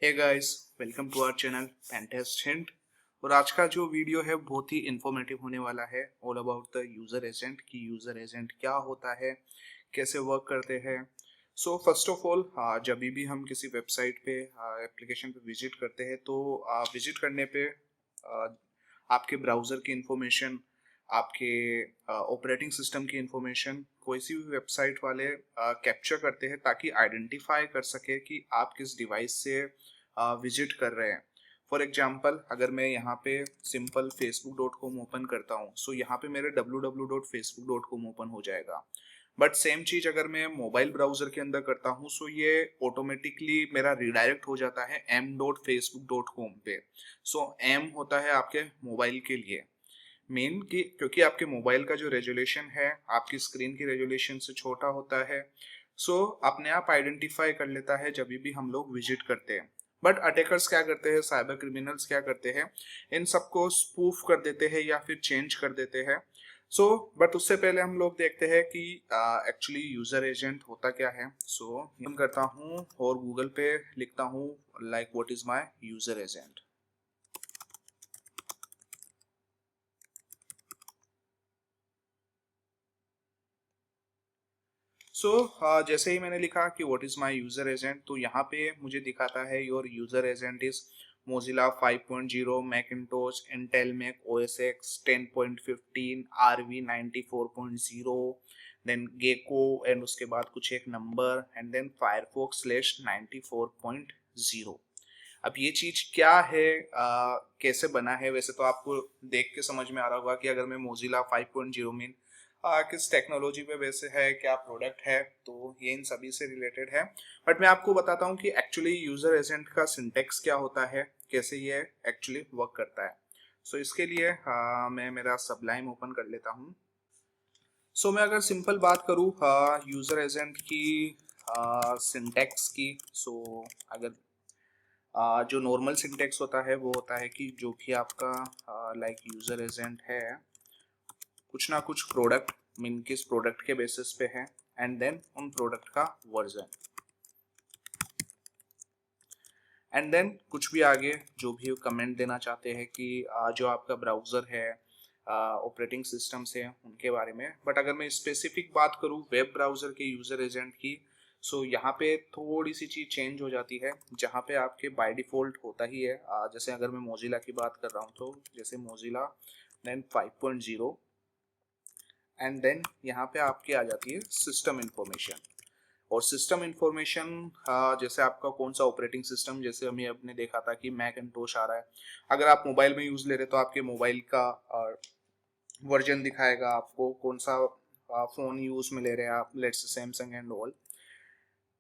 Hey guys, welcome to our channel pentest hint. और आज का जो वीडियो है बहुत ही इंफॉर्मेटिव होने वाला है। All about the user agent कि यूज़र एजेंट क्या होता है, कैसे वर्क करते हैं। सो फर्स्ट ऑफ ऑल, जब भी हम किसी वेबसाइट पे एप्लीकेशन पे विजिट करते हैं तो विजिट करने पे आपके ब्राउज़र की इंफॉर्मेशन, आपके ऑपरेटिंग सिस्टम की इंफॉर्मेशन कोई सी भी वेबसाइट वाले कैप्चर करते हैं ताकि आइडेंटिफाई कर सके कि आप किस डिवाइस से विजिट कर रहे हैं। फॉर एग्जाम्पल, अगर मैं यहाँ पे सिंपल facebook.com ओपन करता हूँ, सो यहाँ पे मेरे www.facebook.com ओपन हो जाएगा। बट सेम चीज अगर मैं मोबाइल ब्राउजर के अंदर करता हूँ, सो ये ऑटोमेटिकली मेरा रिडायरेक्ट हो जाता है m.facebook.com पे। सो m होता है आपके मोबाइल के लिए मेन कि क्योंकि आपके मोबाइल का जो रेजोल्यूशन है आपकी स्क्रीन की रेजोल्यूशन से छोटा होता है। सो अपने आप आइडेंटिफाई कर लेता है जब भी हम लोग विजिट करते हैं। बट अटैकर्स क्या करते हैं, साइबर क्रिमिनल्स क्या करते हैं, इन सबको स्पूफ कर देते हैं या फिर चेंज कर देते हैं। सो बट उससे पहले हम लोग देखते हैं कि एक्चुअली यूजर एजेंट होता क्या है। सो हम करता हूँ और गूगल पे लिखता हूँ like what is my user agent. So जैसे ही मैंने लिखा कि what is my user agent, तो यहाँ पे मुझे दिखाता है your user agent is Mozilla 5.0, Macintosh, Intel Mac OS X 10.15, RV 94.0, then Gecko and उसके बाद कुछ एक नंबर एंड देन फायरफॉक्स स्लैश 94.0। अब ये चीज क्या है, कैसे बना है, वैसे तो आपको देख के समझ में आ रहा होगा कि अगर मैं मोजिला 5.0 में किस टेक्नोलॉजी पे वैसे है, क्या प्रोडक्ट है, तो ये इन सभी से रिलेटेड है। बट मैं आपको बताता हूँ कि एक्चुअली यूजर एजेंट का सिंटेक्स क्या होता है, कैसे ये एक्चुअली वर्क करता है। सो इसके लिए मैं मेरा सबलाइम ओपन कर लेता हूँ। सो मैं अगर सिंपल बात करूँ यूजर एजेंट की सिंटेक्स की, सो अगर जो नॉर्मल सिंटेक्स होता है वो होता है कि जो भी आपका लाइक यूजर एजेंट है, कुछ ना कुछ प्रोडक्ट मीन किस प्रोडक्ट के बेसिस पे है, एंड देन उन प्रोडक्ट का वर्जन, एंड देन कुछ भी आगे जो भी कमेंट देना चाहते हैं कि जो आपका ब्राउजर है, ऑपरेटिंग सिस्टम से उनके बारे में। बट अगर मैं स्पेसिफिक बात करूँ वेब ब्राउजर के यूजर एजेंट की, सो यहाँ पे थोड़ी सी चीज चेंज हो जाती है। जहाँ पे आपके बाय डिफॉल्ट होता ही है, जैसे अगर मैं मोजिला की बात कर रहा हूँ तो जैसे मोजिला देन 5.0 एंड देन यहाँ पे आपकी आ जाती है सिस्टम इंफॉर्मेशन। और सिस्टम इंफॉर्मेशन जैसे आपका कौन सा ऑपरेटिंग सिस्टम, जैसे हमें अपने देखा था कि मैकिंटोश आ रहा है। अगर आप मोबाइल में यूज ले रहे तो आपके मोबाइल का वर्जन दिखाएगा, आपको कौन सा फोन यूज में ले रहे हैं आप, let's Samsung and all.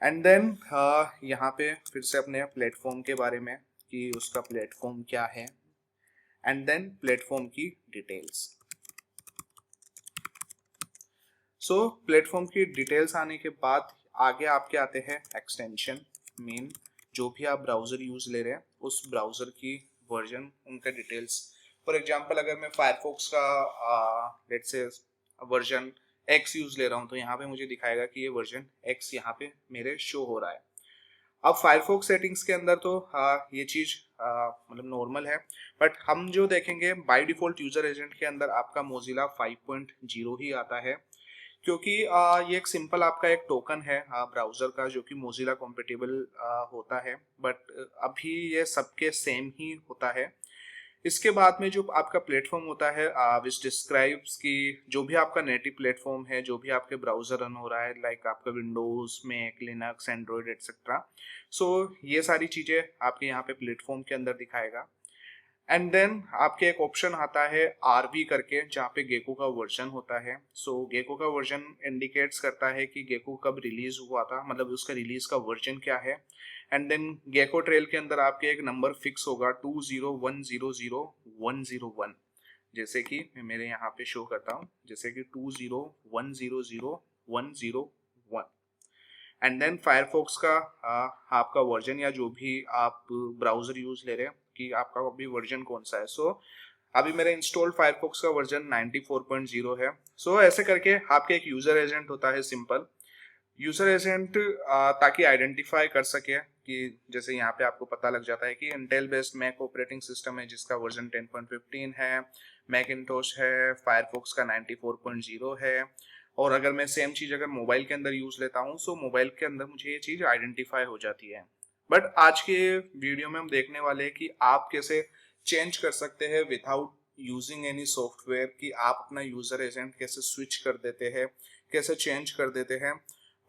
And then यहाँ पे फिर से अपने प्लेटफॉर्म के बारे में कि उसका प्लेटफॉर्म क्या है, एंड देन प्लेटफॉर्म की डिटेल्स। सो प्लेटफॉर्म की डिटेल्स आने के बाद आगे आपके आते हैं एक्सटेंशन मीन, जो भी आप ब्राउजर यूज ले रहे हैं उस ब्राउजर की वर्जन, उनका डिटेल्स। फॉर एग्जांपल अगर मैं फायरफॉक्स का let's say version x use ले रहा हूँ, तो यहाँ पे मुझे दिखाएगा कि ये वर्जन एक्स यहाँ पे मेरे शो हो रहा है। अब फायरफॉक्स सेटिंग्स के अंदर तो ये चीज मतलब नॉर्मल है। बट हम जो देखेंगे बाय डिफॉल्ट यूजर एजेंट के अंदर आपका मोजिला 5.0 ही आता है, क्योंकि ये एक सिंपल आपका एक टोकन है ब्राउजर का जो कि मोजिला कॉम्पेटेबल होता है। बट अभी ये सबके सेम ही होता है। इसके बाद में जो आपका प्लेटफॉर्म होता है विच डिस्क्राइब्स कि जो भी आपका नेटिव प्लेटफॉर्म है, जो भी आपके ब्राउजर रन हो रहा है, लाइक आपका Windows, Mac, Linux, Android etcetera. So ये सारी चीजें आपके यहाँ पे प्लेटफॉर्म के अंदर दिखाएगा। एंड देन आपके एक ऑप्शन आता है आरवी करके, जहाँ पे गेको का वर्जन होता है। सो गेको का वर्जन इंडिकेट्स करता है कि गेको कब रिलीज हुआ था, मतलब उसका रिलीज का वर्जन क्या है। एंड देन गेको ट्रेल के अंदर आपके एक नंबर फिक्स होगा 201000101, जैसे कि मैं मेरे यहाँ पे शो करता हूँ, जैसे कि 201000101। एंड देन फायरफॉक्स का आपका वर्जन या जो भी आप ब्राउजर यूज ले रहे हैं कि आपका अभी वर्जन कौन सा है। सो अभी मेरा इंस्टॉल्ड फायरफॉक्स का वर्जन 94.0 है। सो ऐसे करके आपके एक यूजर एजेंट होता है सिंपल। यूजर एजेंट ताकि आइडेंटिफाई कर सके कि जैसे यहाँ पे आपको पता लग जाता है कि Intel based Mac operating system है जिसका वर्जन 10.15 है, मैकिंटोश है, फायरफॉक्स का 94.0 है। और अगर मैं सेम चीज़ अगर मोबाइल के अंदर यूज लेता हूँ सो मोबाइल के अंदर मुझे ये चीज़ आइडेंटिफाई हो जाती है। बट आज के वीडियो में हम देखने वाले हैं कि आप कैसे चेंज कर सकते हैं विदाउट यूजिंग एनी सॉफ्टवेयर, कि आप अपना यूजर एजेंट कैसे स्विच कर देते हैं, कैसे चेंज कर देते हैं।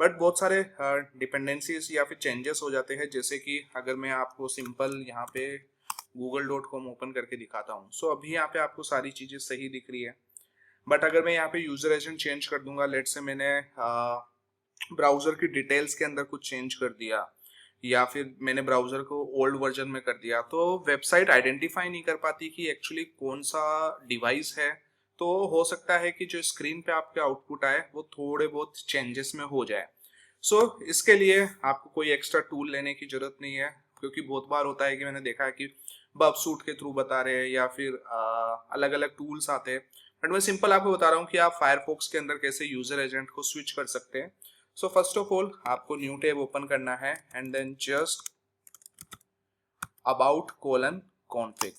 बट बहुत सारे डिपेंडेंसीज या फिर चेंजेस हो जाते हैं, जैसे कि अगर मैं आपको सिंपल यहाँ पे google.com ओपन करके दिखाता हूँ सो अभी यहाँ पे आपको सारी चीज़ें सही दिख रही है। बट अगर मैं यहाँ पे यूजर एजेंट चेंज कर दूंगा, लेट से मैंने ब्राउजर की डिटेल्स के अंदर कुछ चेंज कर दिया या फिर मैंने ब्राउजर को ओल्ड वर्जन में कर दिया, तो वेबसाइट आइडेंटिफाई नहीं कर पाती कि एक्चुअली कौन सा डिवाइस है। तो हो सकता है कि जो स्क्रीन पे आपके आउटपुट आए वो थोड़े बहुत चेंजेस में हो जाए। इसके लिए आपको कोई एक्स्ट्रा टूल लेने की जरूरत नहीं है, क्योंकि बहुत बार होता है कि मैंने देखा है कि बब सूट के थ्रू बता रहे हैं या फिर अलग अलग टूल्स आते हैं। बट मैं सिंपल आपको बता रहा हूँ कि आप फायरफॉक्स के अंदर कैसे यूजर एजेंट को स्विच कर सकते हैं। सो फर्स्ट ऑफ ऑल आपको न्यू टैब ओपन करना है and then just about colon config,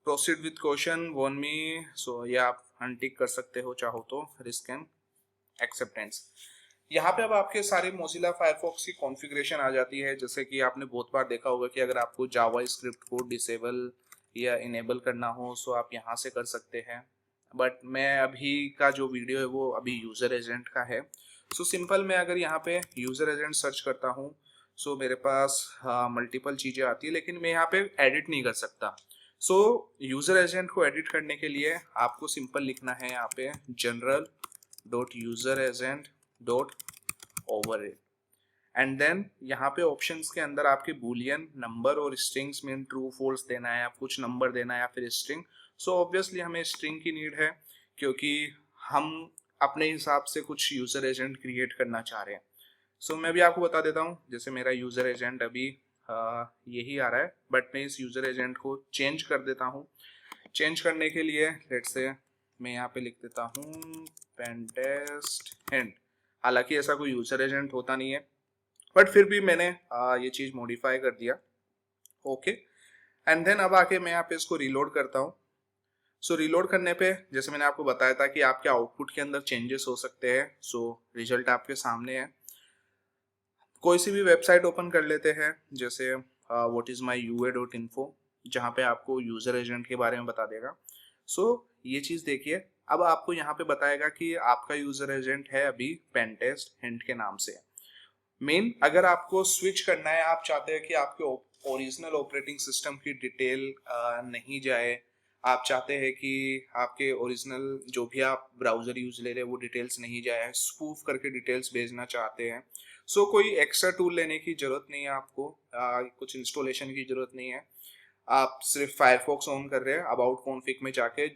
proceed with question one me. So ये आप अनटिक कर सकते हो चाहो तो, रिस्क एंड एक्सेप्टेंस। यहाँ पे अब आपके सारे मोजिला फायरफॉक्स की कॉन्फ़िगरेशन आ जाती है। जैसे कि आपने बहुत बार देखा होगा कि अगर आपको जावा स्क्रिप्ट को डिसेबल या इनेबल करना हो सो आप यहाँ से कर सकते हैं। बट मैं अभी का जो वीडियो है वो अभी यूज़र एजेंट का है। सिंपल मैं अगर यहाँ पे यूज़र एजेंट सर्च करता हूँ सो मेरे पास मल्टीपल चीज़ें आती है, लेकिन मैं यहाँ पे एडिट नहीं कर सकता। यूज़र एजेंट को एडिट करने के लिए आपको सिंपल लिखना है यहाँ पे general dot user agent dot override and then यहाँ पे ऑप्शंस के अंदर आपके बूलियन नंबर और स्ट्रिंग्स में ट्रू फॉल्स देना है, आप कुछ नंबर देना है या फिर स्ट्रिंग। ऑब्वियसली हमें स्ट्रिंग की नीड है क्योंकि हम अपने हिसाब से कुछ यूजर एजेंट क्रिएट करना चाह रहे हैं। मैं भी आपको बता देता हूँ, जैसे मेरा यूजर एजेंट अभी यही आ रहा है, बट मैं इस यूजर एजेंट को चेंज कर देता हूँ। चेंज करने के लिए लेट्स से मैं यहाँ पे लिख देता हूँ पेंटेस्ट हिंट। हालांकि ऐसा कोई यूजर एजेंट होता नहीं है, बट फिर भी मैंने ये चीज मॉडिफाई कर दिया। ओके एंड देन अब आके मैं यहाँ पे इसको रीलोड करता हूँ। रीलोड करने पे जैसे मैंने आपको बताया था कि आपके आउटपुट के अंदर चेंजेस हो सकते हैं। रिजल्ट आपके सामने है। कोई सी भी वेबसाइट ओपन कर लेते हैं, जैसे व्हाट इज माई ua.info, जहाँ पे आपको यूजर एजेंट के बारे में बता देगा। ये चीज देखिए, अब आपको यहाँ पे बताएगा कि आपका यूजर एजेंट है अभी पेंटेस्ट हिंट के नाम से। मेन अगर आपको स्विच करना है, आप चाहते हैं कि आपके ओरिजिनल ऑपरेटिंग सिस्टम की डिटेल नहीं जाए, आप चाहते हैं कि आपके ओरिजिनल जो भी आप ब्राउजर यूज ले रहे हैं वो डिटेल्स नहीं जाए, स्पूफ करके डिटेल्स भेजना चाहते हैं। कोई एक्स्ट्रा टूल लेने की जरूरत नहीं है आपको, कुछ इंस्टॉलेशन की जरूरत नहीं है। आप सिर्फ फायरफॉक्स ऑन कर रहे हैं, अबाउट कॉन्फिग में जाके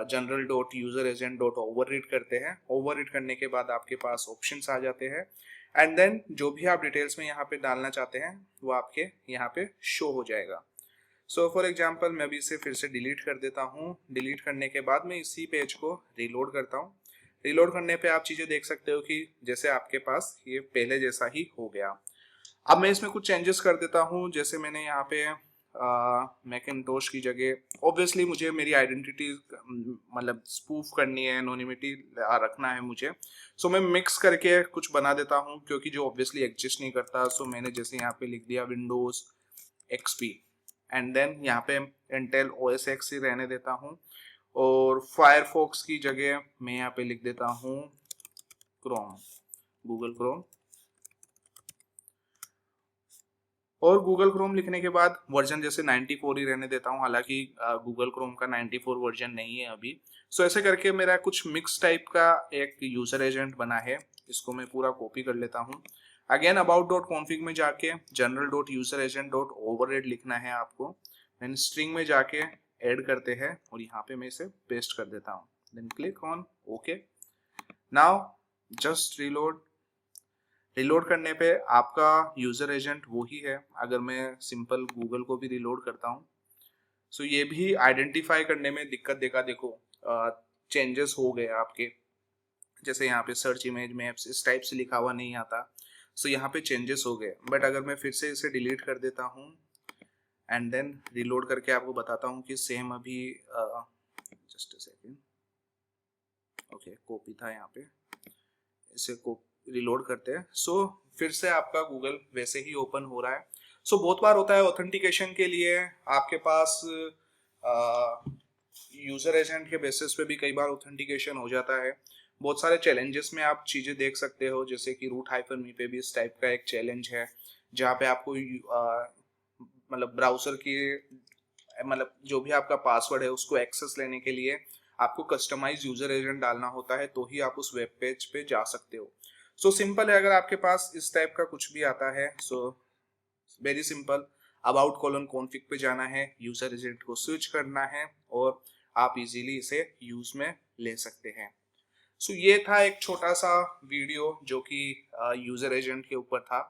general dot user agent dot override करते हैं। ओवरराइड करने के बाद आपके पास ऑप्शंस आ जाते हैं एंड देन जो भी आप डिटेल्स में यहाँ पे डालना चाहते हैं वो आपके यहाँ पे शो हो जाएगा। फॉर एग्जांपल मैं अभी इसे फिर से डिलीट कर देता हूँ। डिलीट करने के बाद मैं इसी पेज को रीलोड करता हूँ। रीलोड करने पे आप चीज़ें देख सकते हो कि जैसे आपके पास ये पहले जैसा ही हो गया। अब मैं इसमें कुछ चेंजेस कर देता हूँ, जैसे मैंने यहाँ पे मैकिंटोश की जगह, ऑब्वियसली मुझे मेरी आइडेंटिटी मतलब स्पूफ करनी है, एनोनिमिटी रखना है मुझे। मैं मिक्स करके कुछ बना देता हूँ क्योंकि जो ऑब्वियसली एग्जिस्ट नहीं करता। मैंने जैसे यहाँ पे लिख दिया विंडोज एक्सपी एंड देन यहाँ पे इंटेल ओएस एक्स ही रहने देता हूँ और फायरफॉक्स की जगह मैं यहाँ पे लिख देता हूँ क्रोम, गूगल क्रोम। और गूगल क्रोम लिखने के बाद वर्जन जैसे 94 ही रहने देता हूँ, हालांकि गूगल क्रोम का 94 वर्जन नहीं है अभी। ऐसे करके मेरा कुछ मिक्स टाइप का एक यूजर एजेंट बना है। इसको मैं पूरा कॉपी कर लेता हूँ। अगेन अबाउट डॉट कॉन्फिग में जाके general dot user agent dot override लिखना है आपको। देन स्ट्रिंग में जाके ऐड करते हैं और यहाँ पे मैं इसे पेस्ट कर देता हूँ। Then click on okay. Now just reload. Reload करने पे आपका यूजर एजेंट वो ही है। अगर मैं सिंपल गूगल को भी रिलोड करता हूँ ये भी आइडेंटिफाई करने में दिक्कत देखा। देखो चेंजेस हो गए आपके, जैसे यहाँ पे सर्च इमेज मैप्स इस टाइप से लिखा हुआ नहीं आता, सो यहाँ पे चेंजेस हो गए। बट अगर मैं फिर से इसे डिलीट कर देता हूँ एंड देन रिलोड करके आपको बताता हूँ कि सेम अभी just a second, okay copy था यहाँ पे, इसे को रिलोड करते हैं। सो फिर से आपका गूगल वैसे ही ओपन हो रहा है। सो बहुत बार होता है ऑथेंटिकेशन के लिए आपके पास यूजर एजेंट के बेसिस पे भी कई बार ऑथेंटिकेशन हो जाता है। बहुत सारे चैलेंजेस में आप चीजें देख सकते हो, जैसे कि रूट-मी पे भी इस टाइप का एक चैलेंज है जहाँ पे आपको मतलब ब्राउजर की मतलब जो भी आपका पासवर्ड है उसको एक्सेस लेने के लिए आपको कस्टमाइज यूजर एजेंट डालना होता है, तो ही आप उस वेब पेज पे जा सकते हो। सो सिंपल है, अगर आपके पास इस टाइप का कुछ भी आता है, so very simple, about colon config पे जाना है, यूजर एजेंट को स्विच करना है और आप इजीली इसे यूज में ले सकते हैं। सो ये था एक छोटा सा वीडियो जो कि यूजर एजेंट के ऊपर था।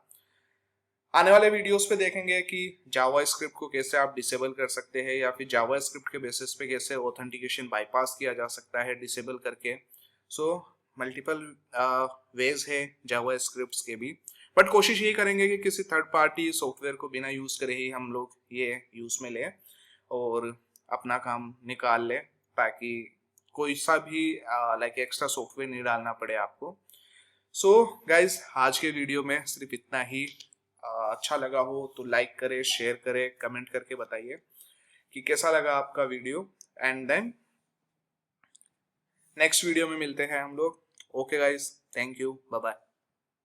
आने वाले वीडियोस पे देखेंगे कि जावा स्क्रिप्ट को कैसे आप डिसेबल कर सकते हैं या फिर जावा स्क्रिप्ट के बेसिस पे कैसे ऑथेंटिकेशन बाईपास किया जा सकता है डिसेबल करके। सो मल्टीपल वेज है जावा स्क्रिप्ट्स के भी, बट कोशिश ये करेंगे कि किसी थर्ड पार्टी सॉफ्टवेयर को बिना यूज करे ही हम लोग ये यूज में लें और अपना काम निकाल लें, ताकि कोई सा भी लाइक एक्स्ट्रा सॉफ्टवेयर नहीं डालना पड़े आपको। सो गाइज आज के वीडियो में सिर्फ इतना ही। अच्छा लगा हो तो लाइक करें, शेयर करें, कमेंट करके बताइए कि कैसा लगा आपका video. And then next video में मिलते हैं हम लोग। Okay guys, thank you, bye bye.